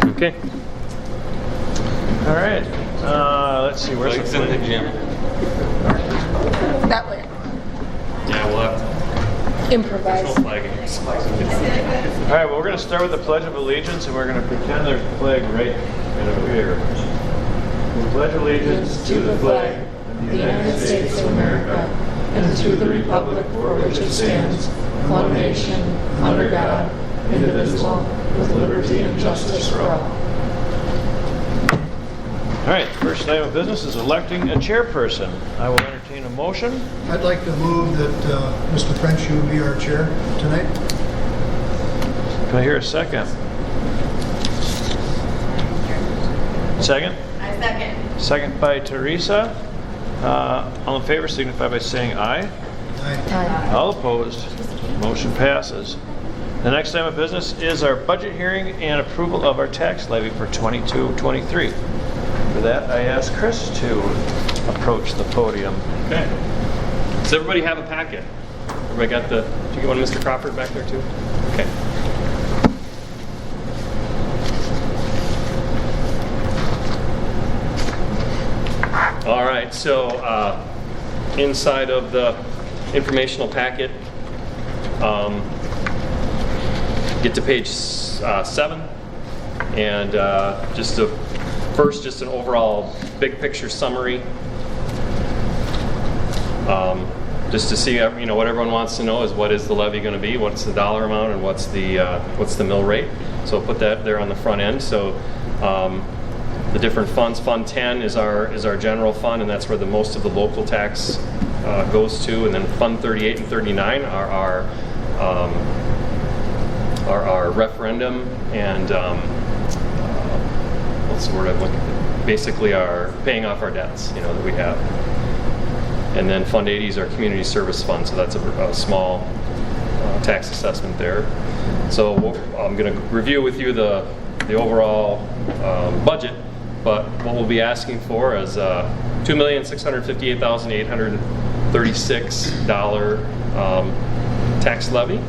Okay. All right. Let's see. Where's Flags in the gym. That way. Yeah, we'll have Improvise. no flagging. All right. Well, we're going to start with the Pledge of Allegiance, and we're going to pretend there's a flag right over here. We pledge allegiance to the flag of the United States of America and to the republic for which it stands, one nation, under God, indivisible, with liberty and justice for all. All right, first item of business is electing a chairperson. I will entertain a motion. I'd like to move that Mr. French, you be our chair tonight. Can I hear a second? Second? I second. Second by Teresa. All in favor signify by saying aye. Aye. All opposed. Motion passes. The next item of business is our budget hearing and approval of our tax levy for 22-23. For that, I ask Chris to approach the podium. Okay. Does everybody have a packet? Everybody got the, did you get one, Mr. Crawford, back there too? Okay. All right, so inside of the informational packet, get to page 7, and just an overall big picture summary, just to see, what everyone wants to know is what is the levy going to be, what's the dollar amount, and what's the mill rate. So I'll put that there on the front end. So the different funds. Fund 10 is our general fund, and that's where the most of the local tax goes to. And then Fund 38 and 39 are our referendum and what's the word I'm looking for? Basically, our paying off our debts, that we have. And then Fund 80 is our community service fund, so that's a small tax assessment there. So I'm going to review with you the overall budget, but what we'll be asking for is $2,658,836 tax levy,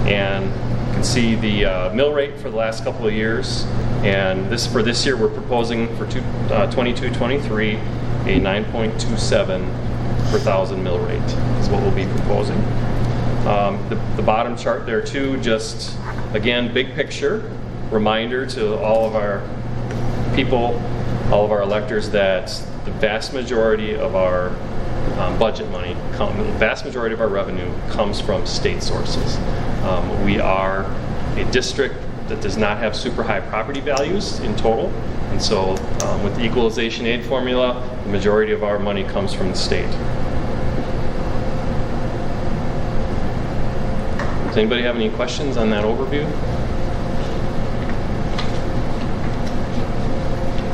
and you can see the mill rate for the last couple of years. And for this year, we're proposing for 22-23 a 9.27 per thousand mill rate is what we'll be proposing. The bottom chart there too, just again, big picture reminder to all of our people, all of our electors, that the vast majority of our budget money, the vast majority of our revenue comes from state sources. We are a district that does not have super high property values in total, and so with the equalization aid formula, the majority of our money comes from the state. Does anybody have any questions on that overview?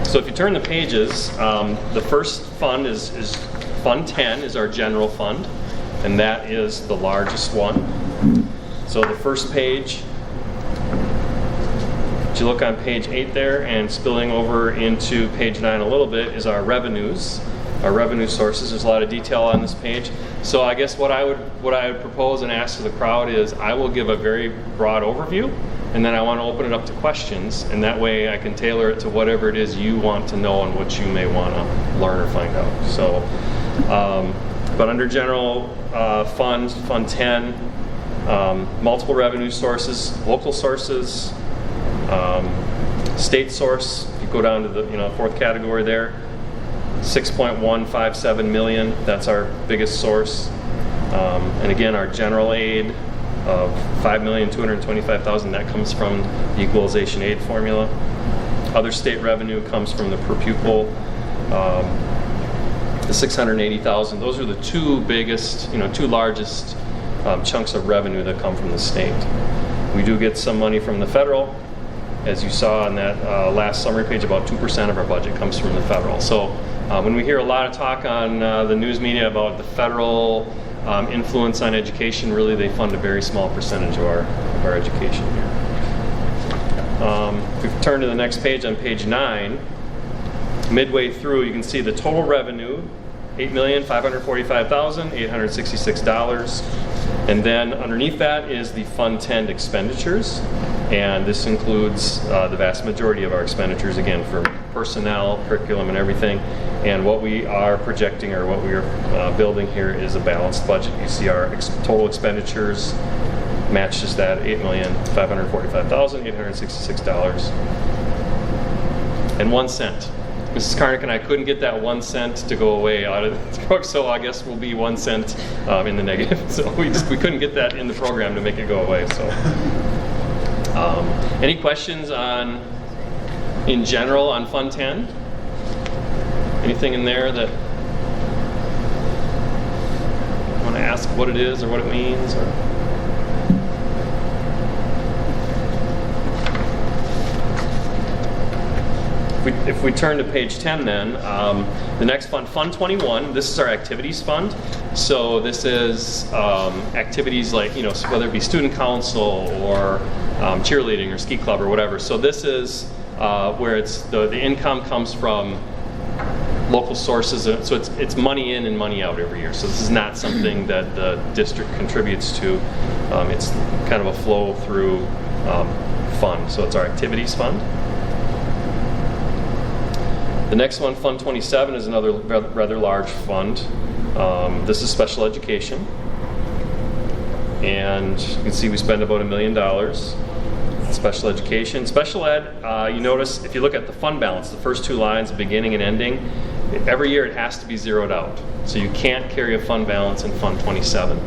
So if you turn the pages, the first fund is Fund 10 is our general fund, and that is the largest one. So the first page, if you look on page 8 there and spilling over into page 9 a little bit, is our revenues, our revenue sources. There's a lot of detail on this page. So I guess what I would propose and ask to the crowd is I will give a very broad overview, and then I want to open it up to questions, and that way I can tailor it to whatever it is you want to know and what you may want to learn or find out. So, but under general fund 10, multiple revenue sources, local sources, state source. If you go down to the fourth category there, 6.157 million. That's our biggest source. And again, our general aid of $5,225,000, that comes from the equalization aid formula. Other state revenue comes from the per pupil, the $680,000. Those are the two biggest, two largest chunks of revenue that come from the state. We do get some money from the federal. As you saw on that last summary page, about 2% of our budget comes from the federal. So when we hear a lot of talk on the news media about the federal influence on education, really they fund a very small percentage of our education here. If we turn to the next page, on page 9, midway through you can see the total revenue, $8,545,866. And then underneath that is the Fund 10 expenditures. And this includes the vast majority of our expenditures, again, for personnel, curriculum, and everything. And what we are projecting, or what we are building here, is a balanced budget. You see our total expenditures matches that $8,545,866.01. Mrs. Karnick and I couldn't get that 1 cent to go away out of the book, so I guess we'll be 1 cent in the negative. So we couldn't get that in the program to make it go away. So, any questions in general on Fund 10? Anything in there that you want to ask what it is or what it means? Or? If we turn to page 10 then, the next fund, Fund 21, this is our activities fund. So this is activities like, whether it be student council or cheerleading or ski club or whatever. So this is where it's the income comes from local sources. So it's money in and money out every year. So this is not something that the district contributes to. It's kind of a flow through fund. So it's our activities fund. The next one, Fund 27, is another rather large fund. This is special education. And you can see we spend about $1 million on special education. Special ed, you notice if you look at the fund balance, the first two lines, beginning and ending, every year it has to be zeroed out. So you can't carry a fund balance in Fund 27.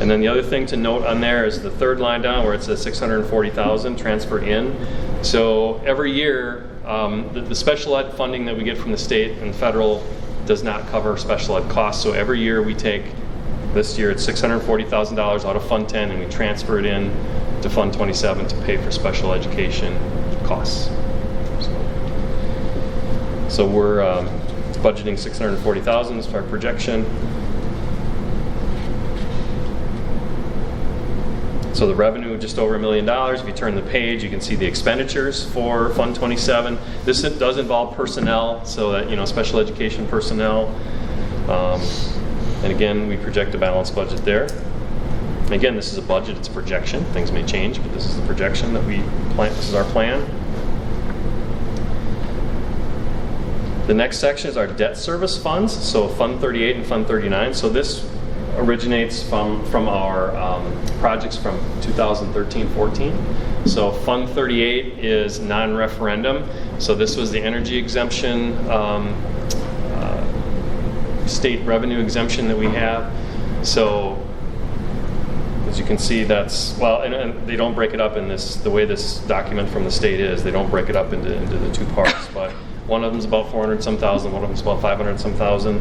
And then the other thing to note on there is the third line down where it says $640,000 transfer in. So every year, the special ed funding that we get from the state and federal does not cover special ed costs. So every year we take, this year it's $640,000 out of Fund 10 and we transfer it in to Fund 27 to pay for special education costs. So we're budgeting $640,000 as our projection. So the revenue, just over $1 million. If you turn the page, you can see the expenditures for Fund 27. This does involve personnel, so that, special education personnel. And again, we project a balanced budget there. And again, this is a budget, it's a projection. Things may change, but this is the projection that we plan. This is our plan. The next section is our debt service funds, so Fund 38 and Fund 39. So this originates from our projects from 2013-14. So Fund 38 is non-referendum. So this was the energy exemption, state revenue exemption that we have. So as you can see, that's, well, and they don't break it up in this, the way this document from the state is, they don't break it up into the two parts, but one of them is about 400-some thousand, one of them is about 500-some thousand.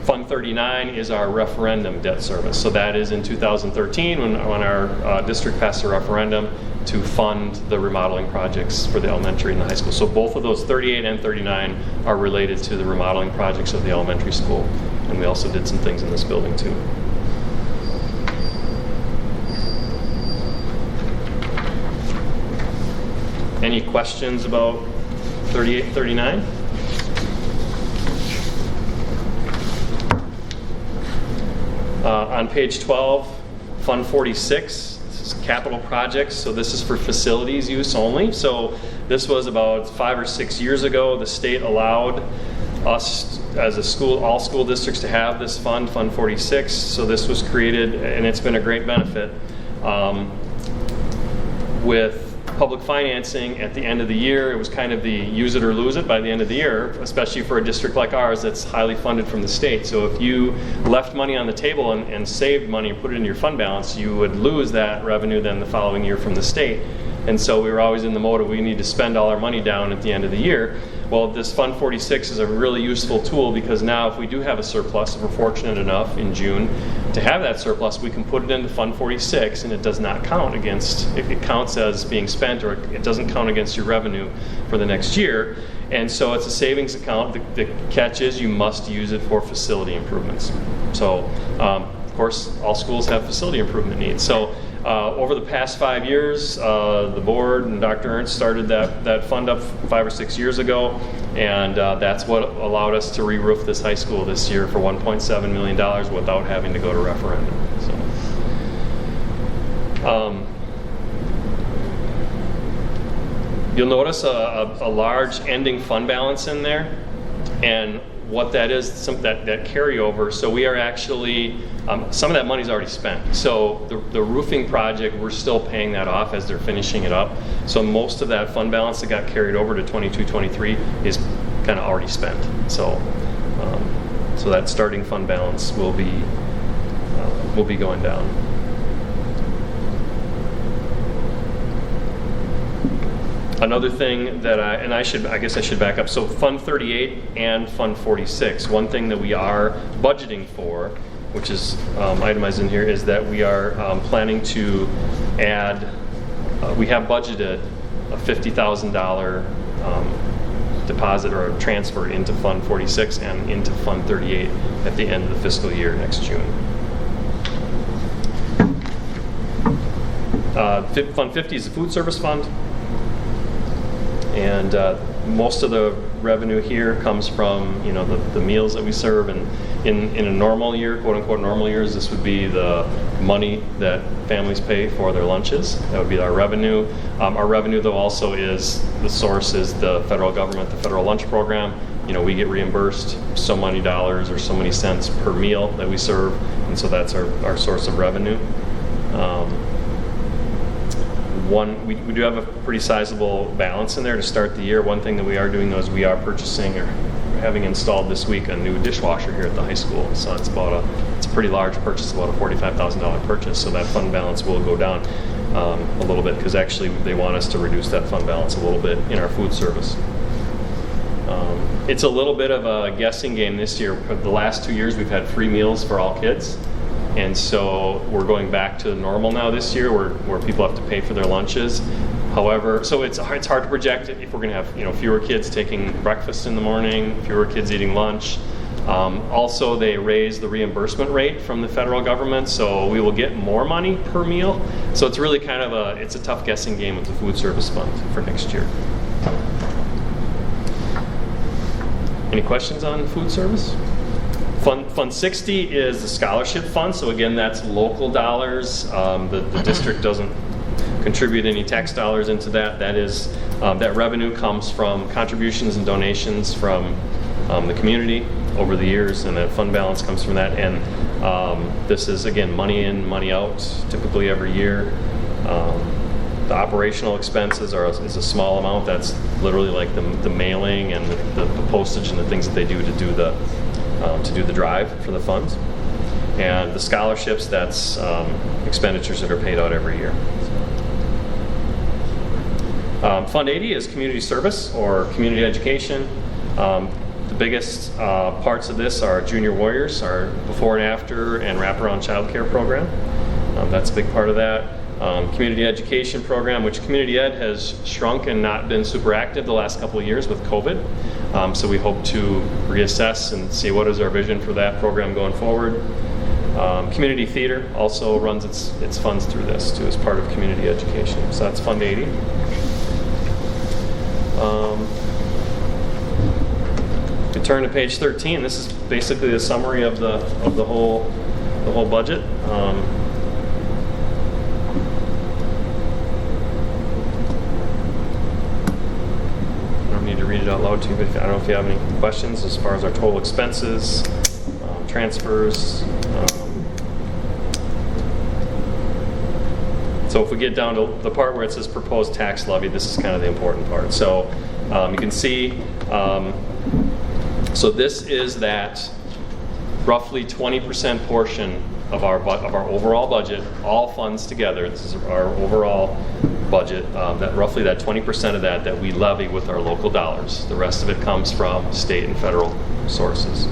Fund 39 is our referendum debt service. So that is in 2013 when our district passed a referendum to fund the remodeling projects for the elementary and the high school. So both of those, 38 and 39, are related to the remodeling projects of the elementary school. And we also did some things in this building too. Any questions about 38 and 39? On page 12, Fund 46, this is capital projects. So this is for facilities use only. So this was about 5 or 6 years ago. The state allowed us as a school, all school districts, to have this fund, Fund 46. So this was created, and it's been a great benefit. With public financing at the end of the year, it was kind of the use it or lose it by the end of the year, especially for a district like ours that's highly funded from the state. So if you left money on the table and saved money and put it in your fund balance, you would lose that revenue then the following year from the state. And so we were always in the mode of we need to spend all our money down at the end of the year. Well, this Fund 46 is a really useful tool because now if we do have a surplus, if we're fortunate enough in June to have that surplus, we can put it into Fund 46 and it does not count against, it counts as being spent, or it doesn't count against your revenue for the next year. And so it's a savings account. The catch is you must use it for facility improvements. So, of course, all schools have facility improvement needs. So over the past 5 years, the board and Dr. Ernst started that fund up 5 or 6 years ago, and that's what allowed us to re-roof this high school this year for $1.7 million without having to go to referendum. So, You'll notice a large ending fund balance in there, and what that is, that carryover. So we are actually, some of that money's already spent. So the roofing project, we're still paying that off as they're finishing it up. So most of that fund balance that got carried over to 22-23 is kind of already spent. So so that starting fund balance will be going down. Another thing that I guess I should back up. So Fund 38 and Fund 46, one thing that we are budgeting for, which is itemized in here, is that we are planning to add, we have budgeted a $50,000 deposit or a transfer into Fund 46 and into Fund 38 at the end of the fiscal year next June. Fund 50 is the food service fund. And most of the revenue here comes from, you know, the meals that we serve. And in a normal year, quote unquote normal years, this would be the money that families pay for their lunches. That would be our revenue. Our revenue, though, also is the source is the federal government, the federal lunch program. You know, we get reimbursed so many dollars or so many cents per meal that we serve, and so that's our source of revenue. We do have a pretty sizable balance in there to start the year. One thing that we are doing, though, is we are purchasing or having installed this week a new dishwasher here at the high school. So it's a pretty large purchase, about a $45,000 purchase. So that fund balance will go down a little bit, because actually they want us to reduce that fund balance a little bit in our food service. It's a little bit of a guessing game this year. The last 2 years we've had free meals for all kids. And so we're going back to normal now this year, where people have to pay for their lunches. However, so it's hard to project if we're going to have, you know, fewer kids taking breakfast in the morning, fewer kids eating lunch. Also, they raised the reimbursement rate from the federal government, so we will get more money per meal. So it's really kind of a tough guessing game with the food service fund for next year. Any questions on food service? Fund 60 is the scholarship fund. So again, that's local dollars. The district doesn't contribute any tax dollars into that. That revenue comes from contributions and donations from the community over the years, and that fund balance comes from that. And this is, again, money in, money out, typically every year. The operational expenses is a small amount. That's literally like the mailing and the postage and the things that they do to do the drive for the funds. And the scholarships, that's expenditures that are paid out every year. Fund 80 is community service or community education. The biggest parts of this are Junior Warriors, our before and after and wraparound child care program. That's a big part of that. Community education program, which community ed has shrunk and not been super active the last couple of years with COVID. So we hope to reassess and see what is our vision for that program going forward. Community theater also runs its funds through this too as part of community education. So that's Fund 80. We turn to page 13. This is basically a summary of the whole budget. To read it out loud to you, but I don't know if you have any questions as far as our total expenses, transfers. So if we get down to the part where it says proposed tax levy, this is kind of the important part. So you can see, so this is that roughly 20% portion of our overall budget, all funds together. This is our overall budget, that roughly that 20% of that we levy with our local dollars. The rest of it comes from state and federal sources.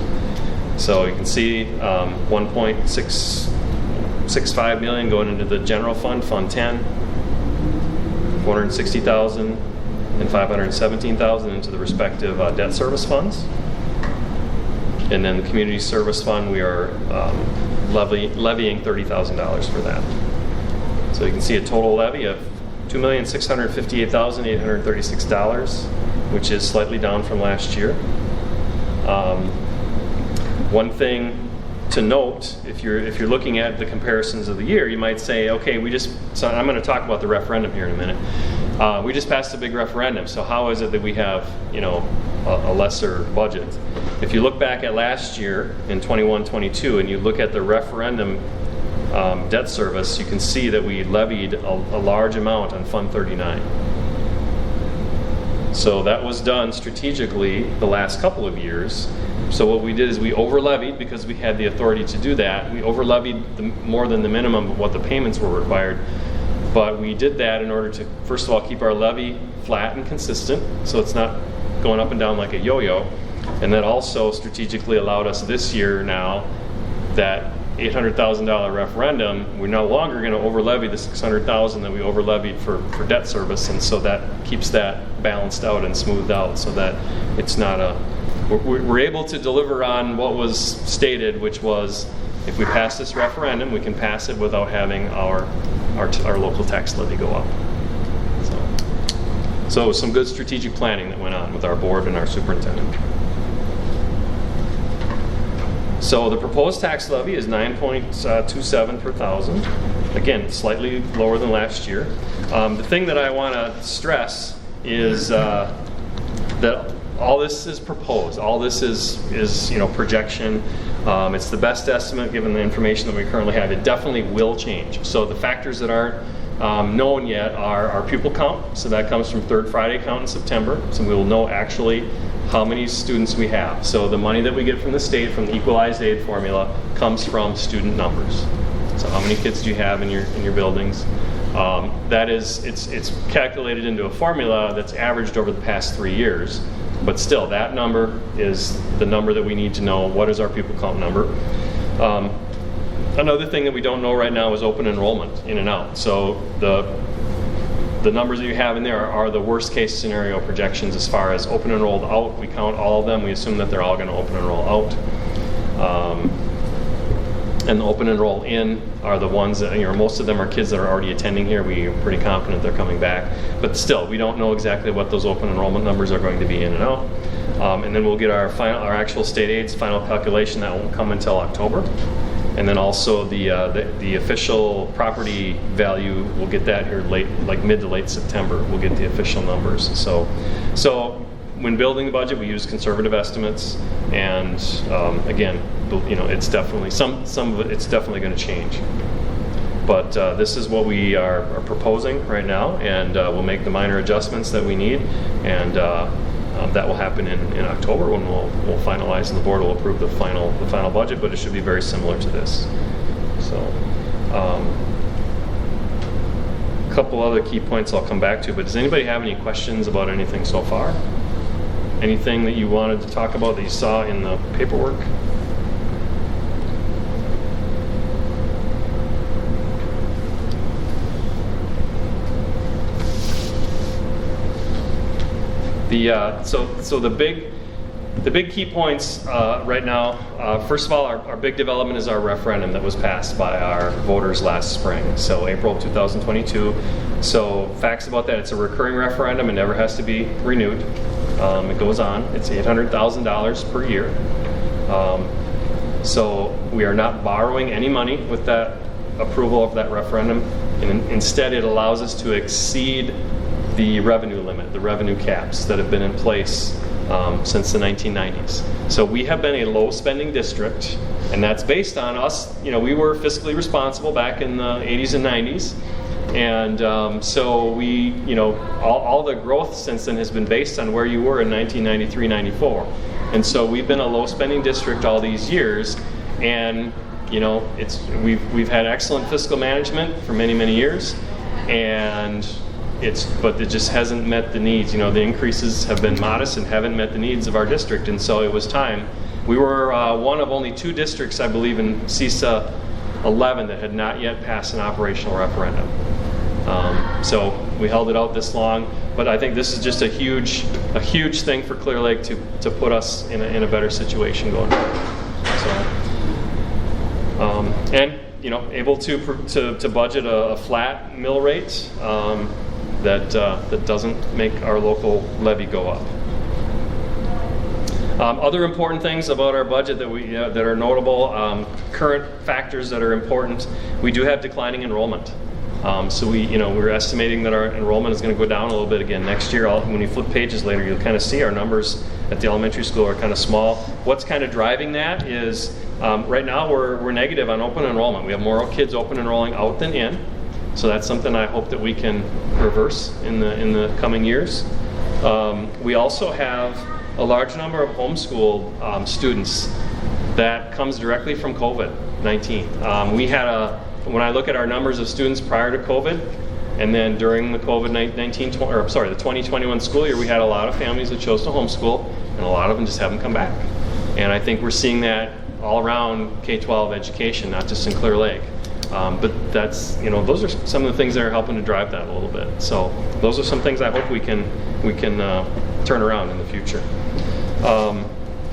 So you can see 1.665 million going into the general fund, Fund 10, 460,000 and 517,000 into the respective debt service funds. And then the community service fund, we are levying $30,000 for that. So you can see a total levy of $2,658,836, which is slightly down from last year. One thing to note, if you're looking at the comparisons of the year, you might say, okay, so I'm going to talk about the referendum here in a minute. We just passed a big referendum, so how is it that we have, a lesser budget? If you look back at last year in 21-22 and you look at the referendum debt service, you can see that we levied a large amount on Fund 39. So that was done strategically the last couple of years. So what we did is we over-levied because we had the authority to do that. We over-levied more than the minimum of what the payments were required. But we did that in order to, first of all, keep our levy flat and consistent, so it's not going up and down like a yo-yo. And that also strategically allowed us this year now, that $800,000 referendum, we're no longer going to over-levy the $600,000 that we over-levied for debt service, and so that keeps that balanced out and smoothed out so that it's not we're able to deliver on what was stated, which was if we pass this referendum, we can pass it without having our local tax levy go up. So it was some good strategic planning that went on with our board and our superintendent. So the proposed tax levy is 9.27 per thousand. Again, slightly lower than last year. The thing that I want to stress is that all this is proposed. All this is projection. It's the best estimate given the information that we currently have. It definitely will change. So the factors that aren't known yet are our pupil count. So that comes from third Friday count in September. So we will know actually how many students we have. So the money that we get from the state from the equalized aid formula comes from student numbers. So how many kids do you have in your buildings? That is, it's calculated into a formula that's averaged over the past 3 years. But still, that number is the number that we need to know. What is our pupil count number? Another thing that we don't know right now is open enrollment in and out. So the numbers that you have in there are the worst case scenario projections as far as open enrolled out. We count all of them. We assume that they're all going to open enroll out. And the open enroll in are the ones that, most of them are kids that are already attending here. We are pretty confident they're coming back. But still, we don't know exactly what those open enrollment numbers are going to be in and out. And then we'll get our actual state aid's final calculation. That won't come until October. And then also the official property value, we'll get that here like mid to late September. We'll get the official numbers. So when building the budget, we use conservative estimates, and again, it's definitely some of it. It's definitely going to change. But this is what we are proposing right now, and we'll make the minor adjustments that we need, and that will happen in October when we'll finalize, and the board will approve the final budget. But it should be very similar to this. So, a couple other key points I'll come back to. But does anybody have any questions about anything so far? Anything that you wanted to talk about that you saw in the paperwork? So the big key points right now. First of all, our big development is our referendum that was passed by our voters last spring. So April of 2022. So facts about that: it's a recurring referendum. It never has to be renewed. It goes on. It's $800,000 per year. So we are not borrowing any money with that approval of that referendum, and instead it allows us to exceed the revenue limit, the revenue caps that have been in place since the 1990s. So we have been a low spending district, and that's based on us. We were fiscally responsible back in the 80s and 90s. And so we, all the growth since then has been based on where you were in 1993, 94. And so we've been a low spending district all these years, and we've had excellent fiscal management for many, many years, but it just hasn't met the needs. The increases have been modest and haven't met the needs of our district, and so it was time. We were one of only 2 districts, I believe, in CISA 11 that had not yet passed an operational referendum. So we held it out this long, but I think this is just a huge thing for Clear Lake to put us in a better situation going forward. So, able to budget a flat mill rate that doesn't make our local levy go up. Other important things about our budget that are notable, current factors that are important. We do have declining enrollment. So we're estimating that our enrollment is going to go down a little bit again next year. When you flip pages later, you'll kind of see our numbers at the elementary school are kind of small. What's kind of driving that is right now we're negative on open enrollment. We have more kids open enrolling out than in. So that's something I hope that we can reverse in the coming years. We also have a large number of homeschool students that comes directly from COVID-19. When I look at our numbers of students prior to COVID, and then during the the 2021 school year, we had a lot of families that chose to homeschool, and a lot of them just haven't come back. And I think we're seeing that all around K-12 education, not just in Clear Lake. But that's, those are some of the things that are helping to drive that a little bit. So those are some things I hope we can turn around in the future.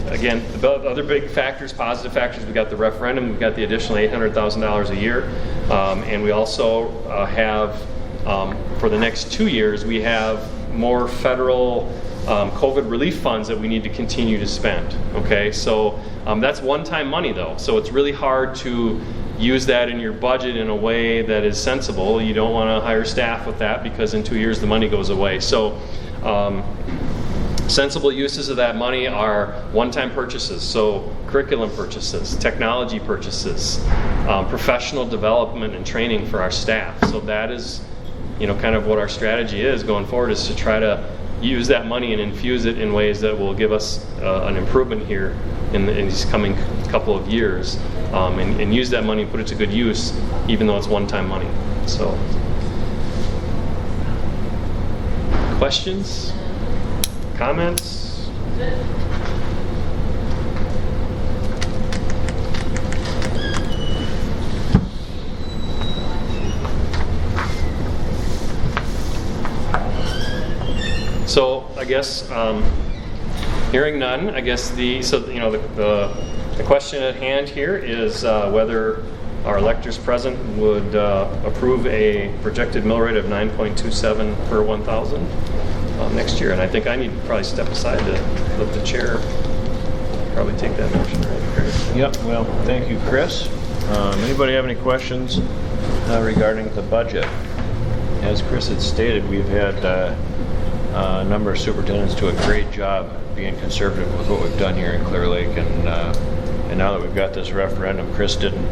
Again, the other big factors, positive factors, we got the referendum, we've got the additional $800,000 a year, and we also have, for the next 2 years, we have more federal COVID relief funds that we need to continue to spend. Okay, so that's one-time money though, so it's really hard to use that in your budget in a way that is sensible. You don't want to hire staff with that because in 2 years the money goes away. So sensible uses of that money are one-time purchases, so curriculum purchases, technology purchases, professional development and training for our staff. So that is, kind of what our strategy is going forward, is to try to use that money and infuse it in ways that will give us an improvement here in these coming couple of years, and use that money and put it to good use, even though it's one-time money. So, questions? Comments? So I guess hearing none, I guess the question at hand here is whether our electors present would approve a projected mill rate of 9.27 per 1,000 next year. And I think I need to probably step aside to let the chair probably take that motion, right, Chris? Yep, well, thank you, Chris. Anybody have any questions regarding the budget? As Chris had stated, we've had a number of superintendents do a great job being conservative with what we've done here in Clear Lake, and now that we've got this referendum, Chris didn't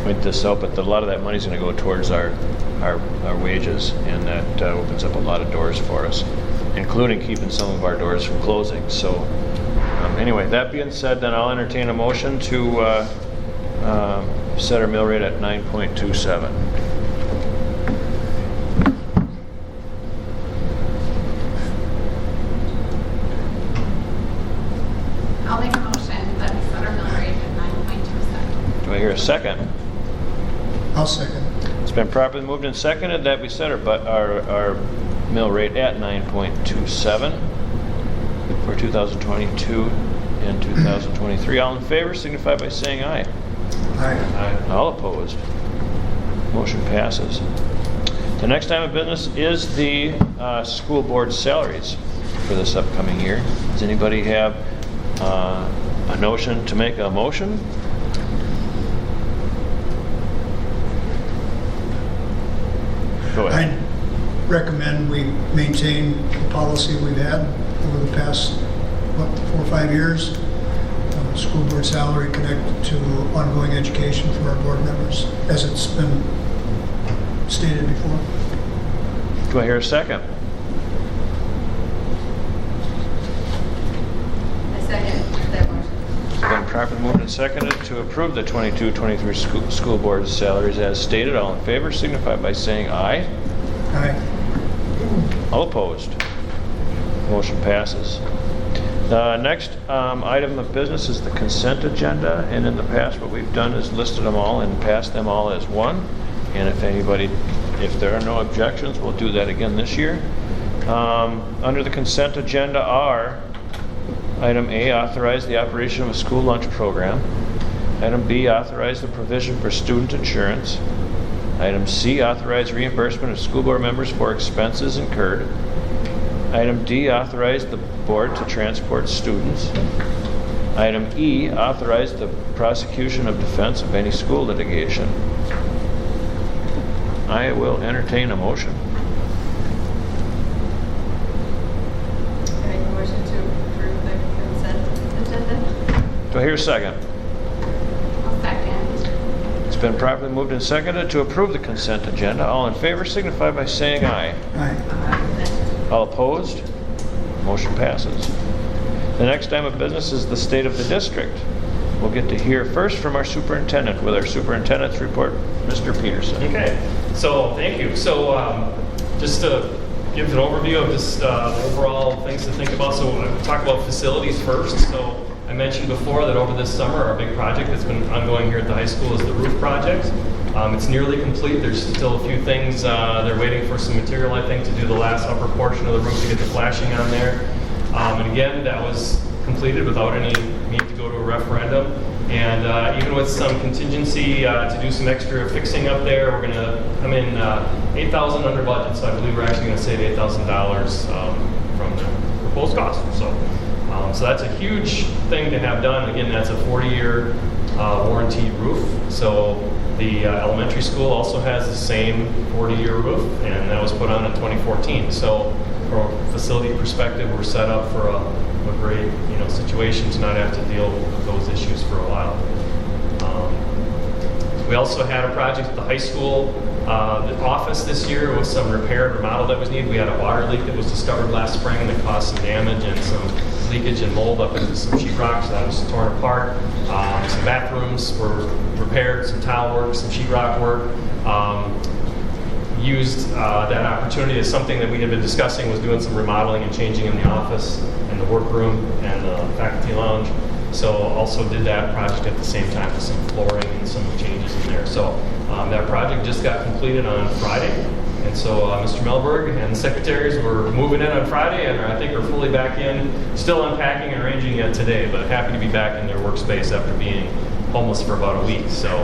point this out, but a lot of that money is going to go towards our wages, and that opens up a lot of doors for us, including keeping some of our doors from closing. So anyway, that being said, then I'll entertain a motion to set our mill rate at 9.27. I'll make a motion that we set our mill rate at 9.27. Do I hear a second? I'll second. It's been properly moved and seconded that we set our mill rate at 9.27 for 2022 and 2023. All in favor signify by saying aye. Aye. All opposed. Motion passes. The next item of business is the school board salaries for this upcoming year. Does anybody have a notion to make a motion? Go ahead. I recommend we maintain the policy we've had over the past, 4 or 5 years. School board salary connected to ongoing education for our board members, as it's been stated before. Do I hear a second? I second that motion. It's been properly moved and seconded to approve the 22-23 school board salaries as stated. All in favor signify by saying aye. Aye. All opposed. Motion passes. The next item of business is the consent agenda, and in the past what we've done is listed them all and passed them all as one. And if there are no objections, we'll do that again this year. Under the consent agenda are item A, authorize the operation of a school lunch program. Item B, authorize the provision for student insurance. Item C, authorize reimbursement of school board members for expenses incurred. Item D, authorize the board to transport students. Item E, authorize the prosecution of defense of any school litigation. I will entertain a motion. I make a motion to approve the consent agenda. Do I hear a second? I'll second. It's been properly moved and seconded to approve the consent agenda. All in favor signify by saying aye. Aye. All opposed? Motion passes. The next item of business is the state of the district. We'll get to hear first from our superintendent with our superintendent's report, Mr. Peterson. Okay, so thank you. So just to give an overview of just overall things to think about. So we'll talk about facilities first. So I mentioned before that over this summer, our big project that's been ongoing here at the high school is the roof project. It's nearly complete. There's still a few things. They're waiting for some material, I think, to do the last upper portion of the roof to get the flashing on there. And again, that was completed without any need to go to a referendum. And even with some contingency to do some extra fixing up there, we're going to come in $8,000 under budget. So I believe we're actually going to save $8,000 from the proposed cost. So that's a huge thing to have done. Again, that's a 40-year warranty roof. So the elementary school also has the same 40-year roof, and that was put on in 2014. So from a facility perspective, we're set up for a great situation to not have to deal with those issues for a while. We also had a project at the high school, the office this year with some repair and remodel that was needed. We had a water leak that was discovered last spring that caused some damage and some leakage and mold up into some sheetrock, so that was torn apart. Some bathrooms were repaired, some tile work, some sheetrock work. Used that opportunity as something that we had been discussing was doing some remodeling and changing in the office and the workroom and the faculty lounge. So also did that project at the same time with some flooring and some changes in there. So that project just got completed on Friday. And so Mr. Melberg and the secretaries were moving in on Friday, and I think are fully back in, still unpacking and arranging yet today, but happy to be back in their workspace after being homeless for about a week. So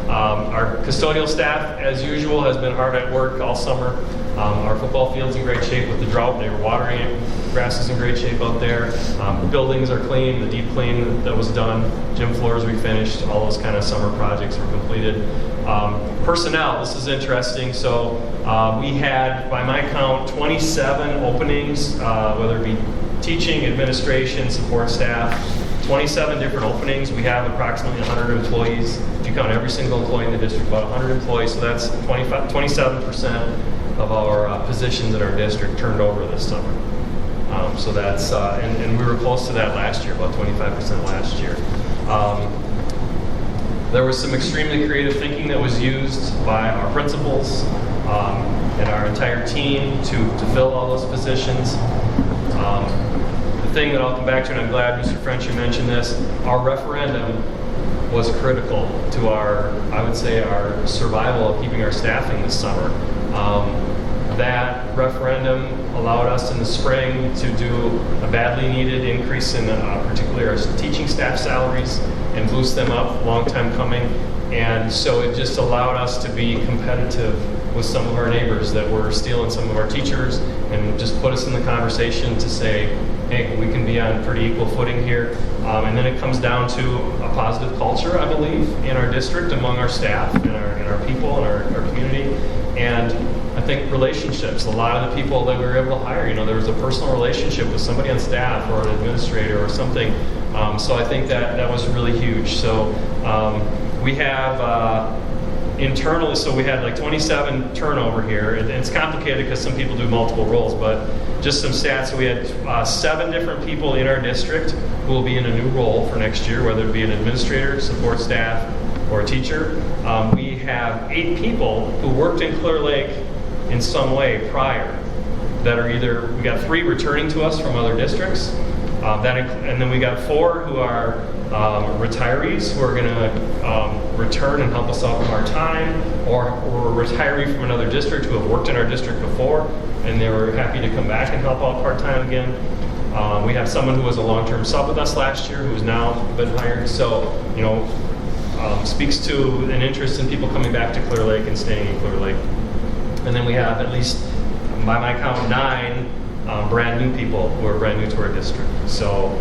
our custodial staff, as usual, has been hard at work all summer. Our football field's in great shape with the drought. They were watering it. Grass is in great shape out there. Buildings are clean. The deep clean that was done. Gym floors we finished. All those kind of summer projects were completed. Personnel, this is interesting. So we had, by my count, 27 openings, whether it be teaching, administration, support staff. 27 different openings. We have approximately 100 employees. If you count every single employee in the district, about 100 employees. So that's 27% of our positions in our district turned over this summer. So that's, and we were close to that last year, about 25% last year. There was some extremely creative thinking that was used by our principals and our entire team to fill all those positions. The thing that I'll come back to, and I'm glad Mr. French you mentioned this, our referendum was critical to our, I would say, our survival of keeping our staffing this summer. That referendum allowed us in the spring to do a badly needed increase in particularly our teaching staff salaries and boost them up, long time coming. And so it just allowed us to be competitive with some of our neighbors that were stealing some of our teachers, and just put us in the conversation to say, hey, we can be on pretty equal footing here. And then it comes down to a positive culture, I believe, in our district among our staff and our people and our community. And I think relationships, a lot of the people that we were able to hire, there was a personal relationship with somebody on staff or an administrator or something. So I think that was really huge. So we have internally, so we had like 27 turnover here. It's complicated because some people do multiple roles, but just some stats. So we had 7 different people in our district who will be in a new role for next year, whether it be an administrator, support staff, or a teacher. We have 8 people who worked in Clear Lake in some way prior that are either, we got 3 returning to us from other districts, and then we got 4 who are retirees who are going to return and help us out part-time, or a retiree from another district who have worked in our district before and they were happy to come back and help out part-time again. We have someone who was a long-term sub with us last year who's now been hired. So, speaks to an interest in people coming back to Clear Lake and staying in Clear Lake. And then we have at least, by my count, 9 brand new people who are brand new to our district. So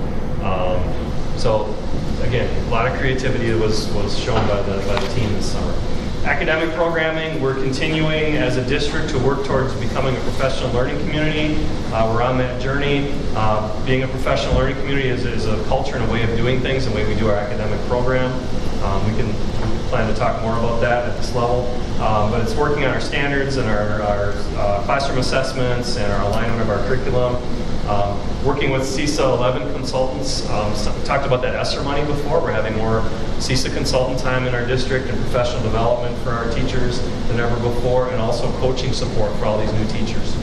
again, a lot of creativity was shown by the team this summer. Academic programming, we're continuing as a district to work towards becoming a professional learning community. We're on that journey. Being a professional learning community is a culture and a way of doing things, the way we do our academic program. We can plan to talk more about that at this level. But it's working on our standards and our classroom assessments and our alignment of our curriculum. Working with CISA 11 consultants. Talked about that ESSER money before. We're having more CISA consultant time in our district and professional development for our teachers than ever before, and also coaching support for all these new teachers.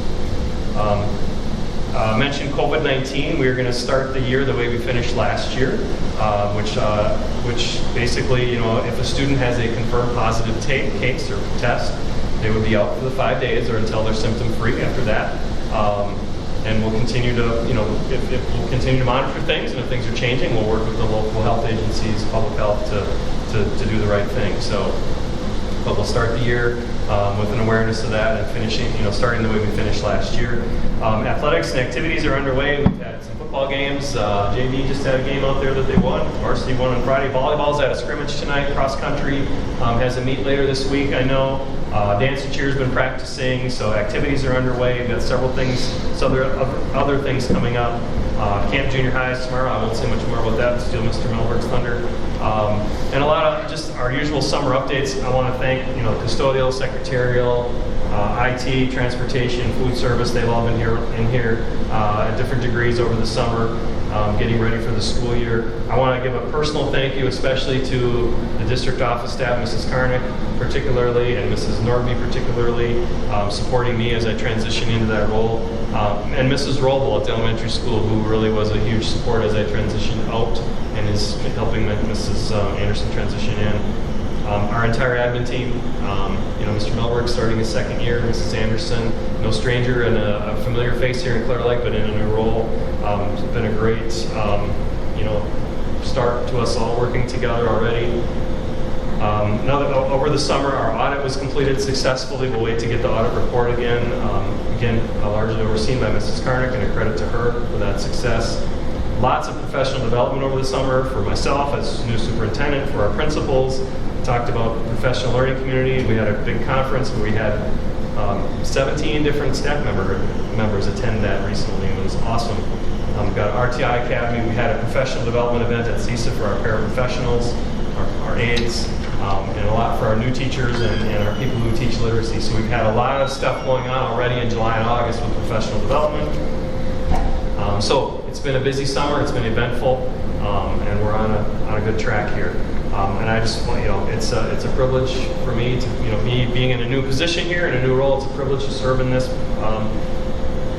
Mentioned COVID-19. We're going to start the year the way we finished last year, which basically, if a student has a confirmed positive case or test, they would be out for the 5 days or until they're symptom-free after that. And we'll continue to, if we'll continue to monitor things, and if things are changing, we'll work with the local health agencies, public health, to do the right thing. But we'll start the year with an awareness of that and finishing, starting the way we finished last year. Athletics and activities are underway. We've had some football games. JV just had a game out there that they won. Varsity won on Friday. Volleyball's at a scrimmage tonight. Cross country has a meet later this week, I know. Dance and cheer's been practicing, so activities are underway. We've got several things, other things coming up. Camp Junior High is tomorrow. I won't say much more about that, steal Mr. Melberg's thunder. And a lot of just our usual summer updates. I want to thank, custodial, secretarial, IT, transportation, food service. They've all been in here at different degrees over the summer, getting ready for the school year. I want to give a personal thank you, especially to the district office staff, Mrs. Karnick particularly, and Mrs. Nordby particularly, supporting me as I transition into that role. And Mrs. Roble at the elementary school, who really was a huge support as I transitioned out and is helping Mrs. Anderson transition in. Our entire admin team, Mr. Melberg starting his second year, Mrs. Anderson, no stranger and a familiar face here in Clear Lake, but in a new role. It's been a great, start to us all working together already. Over the summer, our audit was completed successfully. We'll wait to get the audit report again. Largely overseen by Mrs. Karnick, and a credit to her for that success. Lots of professional development over the summer for myself as new superintendent, for our principals. Talked about the professional learning community. We had a big conference where we had 17 different staff members attend that recently. It was awesome. We've got RTI Academy. We had a professional development event at CISA for our paraprofessionals, our aides, and a lot for our new teachers and our people who teach literacy. So we've had a lot of stuff going on already in July and August with professional development. So it's been a busy summer. It's been eventful, and we're on a good track here. And I just want, it's a privilege for me to, me being in a new position here, in a new role. It's a privilege to serve in this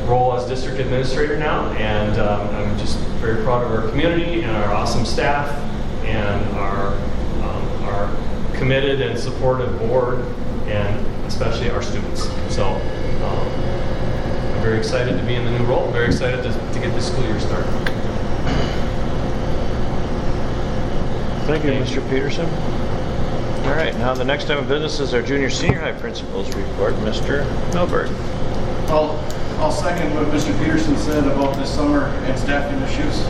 role as district administrator now, and I'm just very proud of our community and our awesome staff and our committed and supportive board, and especially our students. So I'm very excited to be in the new role. Very excited to get this school year started. Thank you, Mr. Peterson. All right, now the next item of business is our junior senior high principals report. Mr. Melberg. I'll second what Mr. Peterson said about this summer and staffing issues.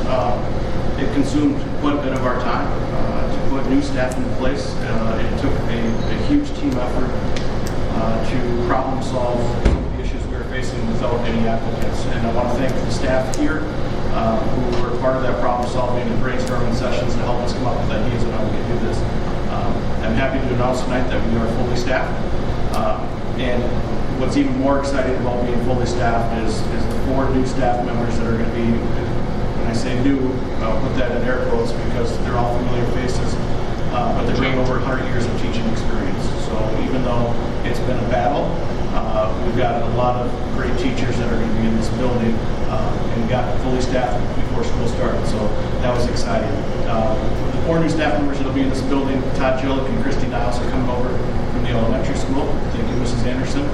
It consumed quite a bit of our time to put new staff in place. It took a huge team effort to problem solve some of the issues we were facing without any applicants. And I want to thank the staff here who were part of that problem solving and brainstorming sessions to help us come up with ideas on how we can do this. I'm happy to announce tonight that we are fully staffed. And what's even more exciting about being fully staffed is the 4 new staff members that are going to be, when I say new, I'll put that in air quotes because they're all familiar faces, but they bring over 100 years of teaching experience. So even though it's been a battle, we've got a lot of great teachers that are going to be in this building, and we got fully staffed before school started, so that was exciting. The 4 new staff members that will be in this building, Todd Jillick and Christy Niles, are coming over from the elementary school. Thank you, Mrs. Anderson.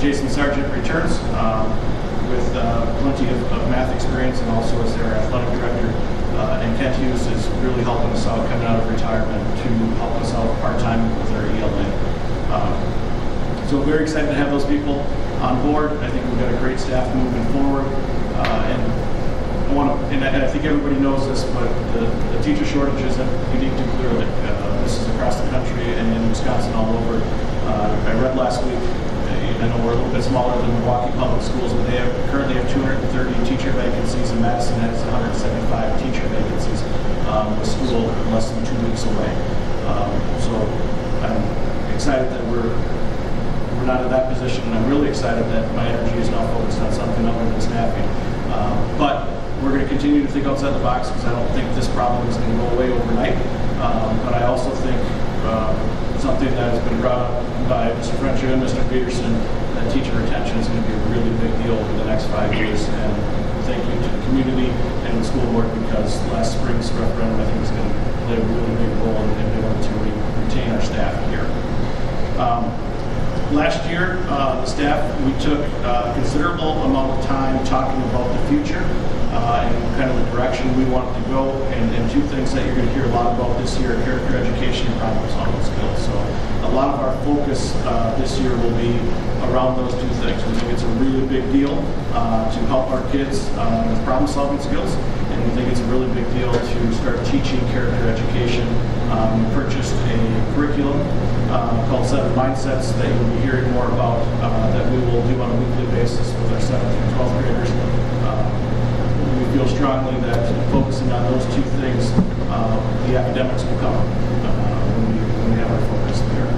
Jason Sargent returns with plenty of math experience and also as their athletic director. And Kent Hughes is really helping us out coming out of retirement to help us out part-time with our ELA. So very excited to have those people on board. I think we've got a great staff moving forward. And and I think everybody knows this, but the teacher shortage isn't unique to Clear Lake. This is across the country and in Wisconsin all over. I read last week, I know we're a little bit smaller than Milwaukee Public Schools, but they currently have 230 teacher vacancies, and Madison has 175 teacher vacancies, with school less than 2 weeks away. So I'm excited that we're not in that position, and I'm really excited that my energy is now focused on something other than staffing. But we're going to continue to think outside the box, because I don't think this problem is going to go away overnight. But I also think something that has been brought up by Mr. Frencher and Mr. Peterson, that teacher retention is going to be a really big deal over the next 5 years. And thank you to the community and the school board, because last spring's referendum, I think, is going to play a really big role in being able to retain our staff here. Last year, the staff, we took a considerable amount of time talking about the future and kind of the direction we wanted to go. And two things that you're going to hear a lot about this year: character education and problem-solving skills. So a lot of our focus this year will be around those two things. We think it's a really big deal to help our kids with problem-solving skills, and we think it's a really big deal to start teaching character education. We purchased a curriculum called 7 Mindsets that you'll be hearing more about, that we will do on a weekly basis with our 7th and 12th graders. We feel strongly that focusing on those two things, the academics will come when we have our focus there.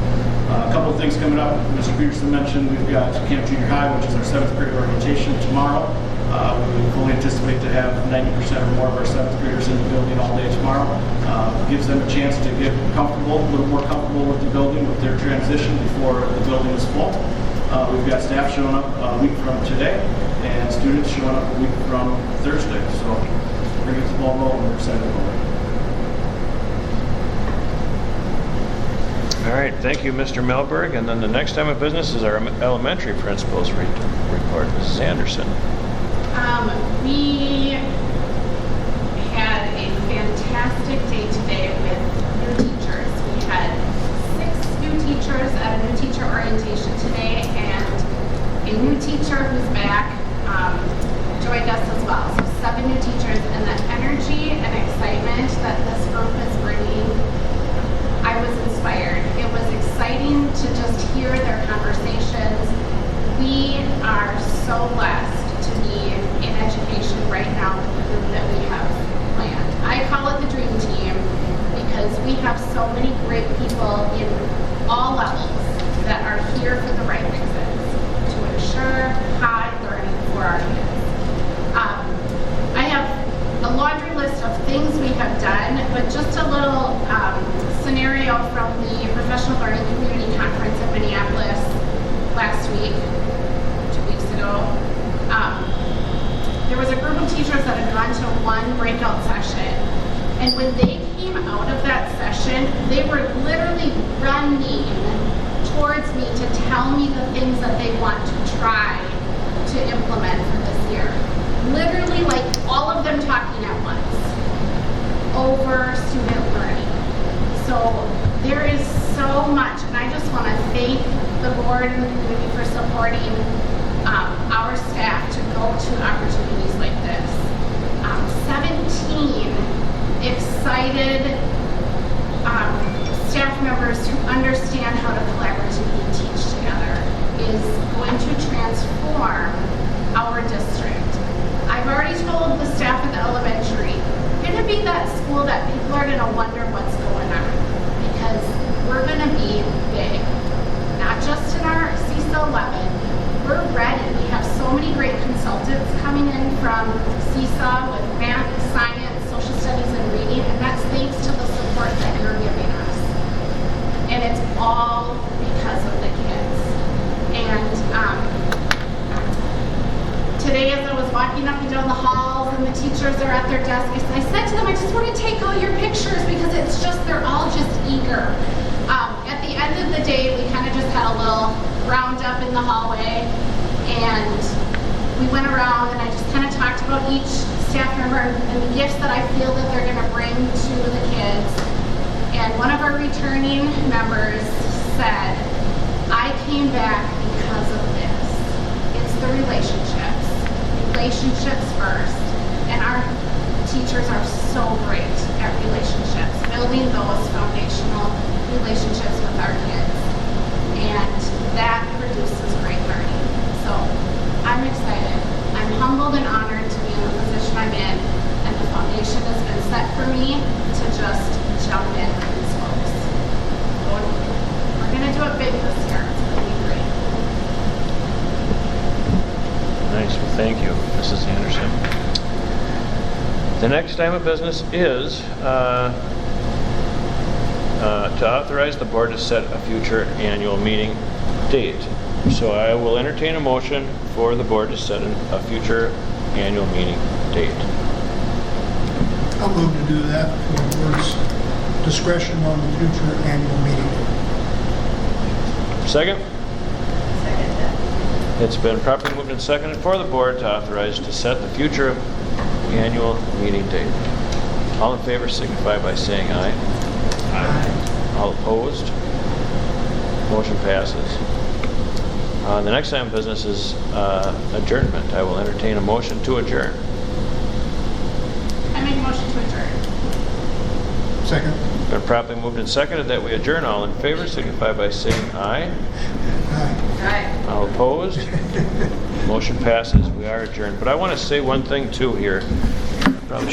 A couple of things coming up. Mr. Peterson mentioned we've got Camp Junior High, which is our 7th grade orientation tomorrow. We fully anticipate to have 90% or more of our 7th graders in the building all day tomorrow. Gives them a chance to get comfortable, a little more comfortable with the building, with their transition before the building is full. We've got staff showing up a week from today, and students showing up a week from Thursday. So we're going to get the ball rolling. We're excited about it. All right, thank you, Mr. Melberg. And then the next item of business is our elementary principal's report. Mrs. Anderson. We had a fantastic day today with new teachers. We had 6 new teachers at a new teacher orientation today, and a new teacher who's back joined us as well. So 7 new teachers, and the energy and excitement that this group is bringing, I was inspired. It was exciting to just hear their conversations. We are so blessed to be in education right now with the group that we have planned. I call it the dream team because we have so many great people in all levels that are here for the right reasons, to ensure high learning for our kids. I have a laundry list of things we have done, but just a little scenario from the Professional Learning Community Conference in Minneapolis last week, 2 weeks ago. There was a group of teachers that had gone to one breakout session, and when they came out of that session, they were literally running towards me to tell me the things that they want to try to implement for this year. Literally, like all of them talking at once over student learning. So there is so much, and I just want to thank the board and the community for supporting our staff to go to opportunities like this. 17 excited staff members who understand how to collaboratively teach together is going to transform our district. I've already told the staff at the elementary, we're going to be that school that people are going to wonder what's going on, because we're going to be big. Not just in our CISA 11, we're ready. We have so many great consultants coming in from CISA with math, science, social studies, and reading, and that's thanks to the support that you're giving us. And it's all because of the kids. And today, as I was walking up and down the halls and the teachers are at their desks, I said to them, I just want to take all your pictures because it's just, they're all just eager. At the end of the day, we kind of just had a little roundup in the hallway, and we went around and I just kind of talked about each staff member and the gifts that I feel that they're going to bring to the kids. And one of our returning members said, I came back because of this. It's the relationships first. And our The next item of business is to authorize the board to set a future annual meeting date. So I will entertain a motion for the board to set a future annual meeting date. I'll move to do that for the board's discretion on the future annual meeting. Second? Second that. It's been properly moved and seconded for the board to authorize to set the future annual meeting date. All in favor signify by saying aye. Aye. All opposed? Motion passes. The next item of business is adjournment. I will entertain a motion to adjourn. I make a motion to adjourn. Second. Been properly moved and seconded that we adjourn. All in favor signify by saying aye. Aye. Aye. All opposed? Motion passes. We are adjourned. But I want to say one thing too here.